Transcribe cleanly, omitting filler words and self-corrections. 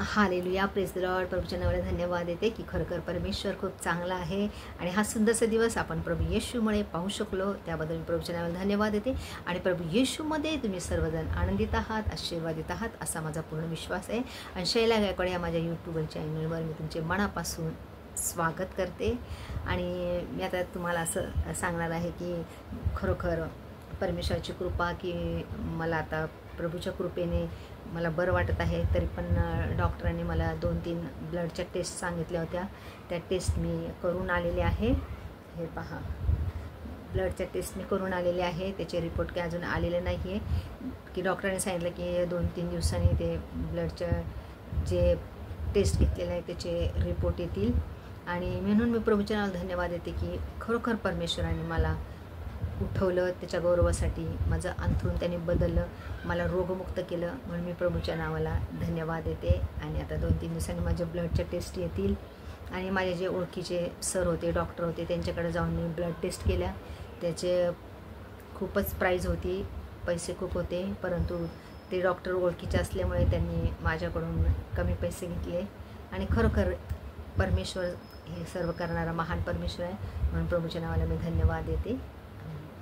Hallelujah, praise the lord. प्रभूच्या नावाला धन्यवाद देते की खरोखर परमेश्वर खूप चांगला आहे आणि हा सुंदरसा दिवस आपण प्रभू येशूमुळे पाहू शकलो, त्याबद्दल मी प्रभूच्या नावाला धन्यवाद देते. आणि प्रभू येशूमध्ये तुम्ही सर्वजण आनंदित आहात, आशीर्वादित आहात असा माझा पूर्ण विश्वास आहे. आणि शैला गायकवाड या माझ्या यूट्यूब चॅनलवर मी तुमचे मनापासून स्वागत करते. आणि मी आता तुम्हाला असं सांगणार आहे की खरोखर परमेश्वराची कृपा की मला आता प्रभूच्या कृपेने मला बरं वाटत आहे. तरी पण डॉक्टरांनी मला 2-3 ब्लडच्या टेस्ट सांगितल्या होत्या, त्या टेस्ट मी करून आलेले आहे. हे पहा, ब्लडच्या टेस्ट मी करून आलेले आहे. त्याचे रिपोर्ट काही अजून आलेले नाही आहे की डॉक्टरांनी सांगितलं की 2-3 दिवसांनी ते ब्लडच्या जे टेस्ट घेतलेले आहे त्याचे रिपोर्ट येतील. आणि म्हणून मी प्रभूच्या नावाला धन्यवाद देते की खरोखर परमेश्वराने मला उठवलं, त्याच्या गौरवासाठी माझं अंथरूण त्याने बदललं, मला रोगमुक्त केलं. म्हणून मी प्रभूच्या नावाला धन्यवाद देते. आणि आता 2-3 दिवसांनी माझ्या ब्लडच्या टेस्ट येतील. आणि माझे जे ओळखीचे सर होते, डॉक्टर होते, त्यांच्याकडे जाऊन मी ब्लड टेस्ट केल्या. त्याचे खूपच प्राईज होती, पैसे खूप होते, परंतु ते डॉक्टर ओळखीचे असल्यामुळे त्यांनी माझ्याकडून कमी पैसे घेतले. आणि खरोखर परमेश्वर हे सर्व करणारा महान परमेश्वर आहे. म्हणून प्रभूच्या नावाला मी धन्यवाद देते.